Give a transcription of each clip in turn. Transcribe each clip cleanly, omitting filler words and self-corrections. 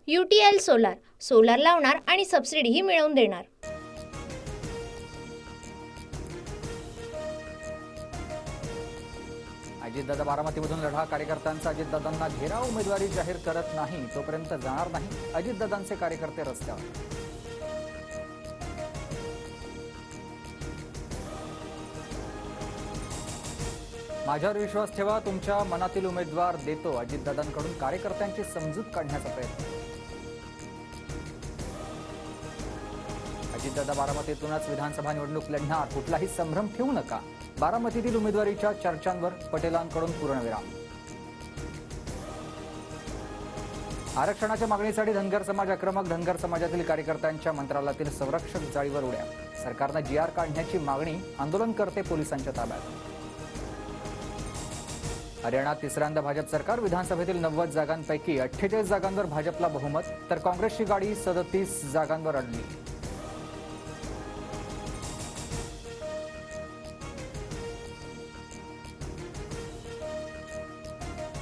UTL solar लावणार आणि सबसिडीही मिळवून देणार। अजितदादा बारामतीमधून लढा, कार्यकर्त्यांचा अजितदादांना घेराव, उमेदवारी जाहीर करत नाही तोपर्यंत जाणार नाही, अजितदादांचे कार्यकर्ते रस्त्यावर। माझ्यावर विश्वास ठेवा, तुमच्या मनातील उमेदवार देतो, अजितदादांकडून कार्यकर्त्यांची समजूत काढण्याचा प्रयत्न। अजितदादा बारामतीतूनच विधानसभा निवडणूक लढणार, कुठलाही संभ्रम ठेवू नका, बारामतीतील उमेदवारीच्या चर्चांवर पटेलांकडून पूर्णविराम। आरक्षणाच्या मागणीसाठी धनगर समाज आक्रमक, धनगर समाजातील कार्यकर्त्यांच्या मंत्रालयातील संरक्षक जाळीवर उड्या, सरकारनं GR काढण्याची मागणी, आंदोलनकर्ते पोलिसांच्या ताब्यात। हरियाणात तिसऱ्यांदा भाजप सरकार, विधानसभेतील 90 जागांपैकी 48 जागांवर भाजपला बहुमत, तर काँग्रेसची गाडी 37 जागांवर अडली।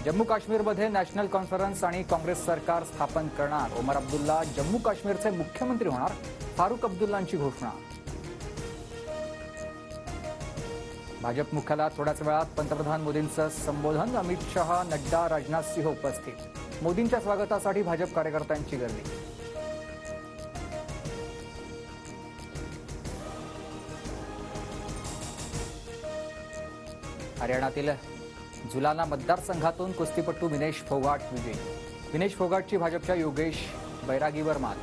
जम्मू काश्मीरमध्ये नॅशनल कॉन्फरन्स आणि काँग्रेस सरकार स्थापन करणार, ओमर अब्दुल्ला जम्मू काश्मीरचे मुख्यमंत्री होणार, फारुख अब्दुल्लांची घोषणा। भाजप मुख्यालयात थोड्याच वेळात पंतप्रधान मोदींचं संबोधन, अमित शहा, नड्डा, राजनाथ सिंह उपस्थित, मोदींच्या स्वागतासाठी भाजप कार्यकर्त्यांची गर्दी। हरियाणातील जुलाना मतदारसंघातून कुस्तीपटू विनेश फोगाट विजयी, विनेश फोगाटची भाजपच्या योगेश बैरागीवर मात।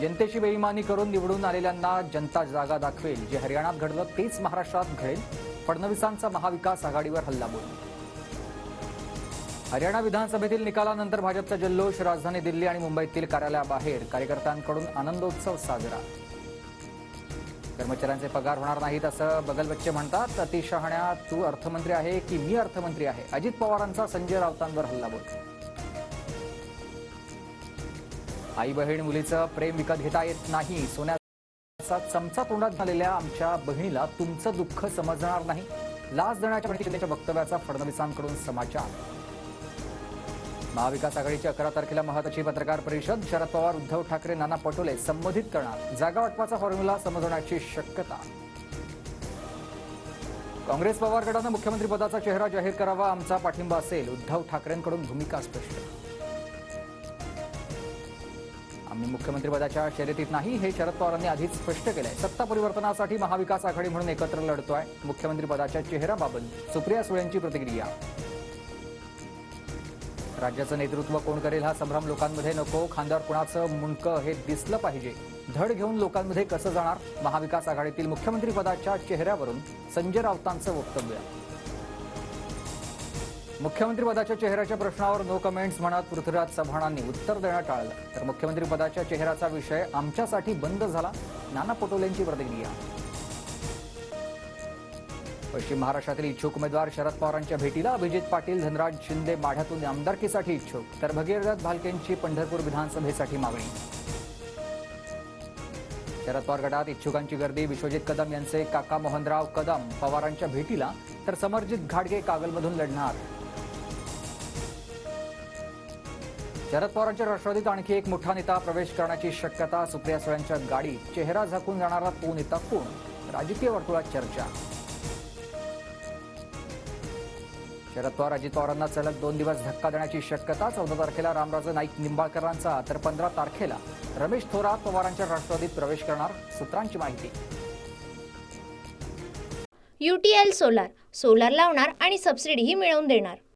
जनतेची बेईमानी करून निवडून आलेल्यांना जनता जागा दाखवेल, जे हरियाणात घडलं तेच महाराष्ट्रात घडेल, फडणवीसांचा महाविकास आघाडीवर हल्लाबोल। हरियाणा विधानसभेतील निकालानंतर भाजपचा जल्लोष, राजधानी दिल्ली आणि मुंबईतील कार्यालयाबाहेर कार्यकर्त्यांकडून आनंदोत्सव साजरा। कर्मचाऱ्यांचे पगार होणार नाहीत असं बगलबच्चे म्हणतात, अतिशहाण्या, तू अर्थमंत्री आहे की मी अर्थमंत्री आहे, अजित पवारांचा संजय राऊतांवर हल्लाबोल। आई बहीण मुलीचं प्रेम विकत घेता येत नाही, सोन्याचा चमचा तोंडात घालेल्या आमच्या बहिणीला तुमचं दुःख समजणार नाही, लाच देण्याच्या शिंदेच्या वक्तव्याचा फडणवीसांकडून समाचार। महाविकास आघाडीची 11 तारखेला महत्त्वाची पत्रकार परिषद, शरद पवार, उद्धव ठाकरे, नाना पटोले संबोधित करणार, जागा वाटपाचा फॉर्म्युला समजण्याची शक्यता। काँग्रेस पवार गटानं मुख्यमंत्रीपदाचा चेहरा जाहीर करावा, आमचा पाठिंबा असेल, उद्धव ठाकरेंकडून भूमिका स्पष्ट। आम्ही मुख्यमंत्रीपदाच्या शर्यतीत नाही, हे शरद पवारांनी आधीच स्पष्ट केलंय, सत्ता परिवर्तनासाठी महाविकास आघाडी म्हणून एकत्र लढतोय, मुख्यमंत्रीपदाच्या चेहऱ्याबाबत सुप्रिया सुळेंची प्रतिक्रिया। राज्याचं नेतृत्व कोण करेल हा संभ्रम लोकांमध्ये नको, खांद्यावर कुणाचं मुंडकं हे दिसलं पाहिजे, धड घेऊन लोकांमध्ये कसं जाणार, महाविकास आघाडीतील मुख्यमंत्रीपदाच्या चेहऱ्यावरून संजय राऊतांचं वक्तव्य। मुख्यमंत्रीपदाच्या चेहऱ्याच्या प्रश्नावर नो कमेंट्स म्हणत पृथ्वीराज चव्हाणांनी उत्तर देणं टाळलं, तर मुख्यमंत्रीपदाच्या चेहऱ्याचा विषय आमच्यासाठी बंद झाला, नाना पटोलेंची प्रतिक्रिया। पश्चिम महाराष्ट्रातील इच्छुक उमेदवार शरद पवारांच्या भेटीला, अभिजित पाटील, धनराज शिंदे माढ्यातून आमदारकीसाठी इच्छुक, तर भगीरथ भालकेंची पंढरपूर विधानसभेसाठी मागणी। शरद पवार गटात इच्छुकांची गर्दी, विश्वजित कदम यांचे काका मोहनराव कदम पवारांच्या भेटीला, तर समरजित घाटगे कागलमधून लढणार। शरद पवारांच्या राष्ट्रवादीत आणखी एक मोठा नेता प्रवेश करण्याची शक्यता, सुप्रिया सुळेंच्या गाडीत चेहरा झाकून जाणारा तो नेता कोण, राजकीय वर्तुळात चर्चा। शरद पवार अजित पवारांना सलग 2 दिवस धक्का देण्याची शक्यता, 14 तारखेला रामराजे नाईक निंबाळकरांचा, तर 15 तारखेला रमेश थोरात पवारांच्या राष्ट्रवादीत प्रवेश करणार, सूत्रांची माहिती। UTL सोलार लावणार आणि सबसिडीही मिळवून देणार।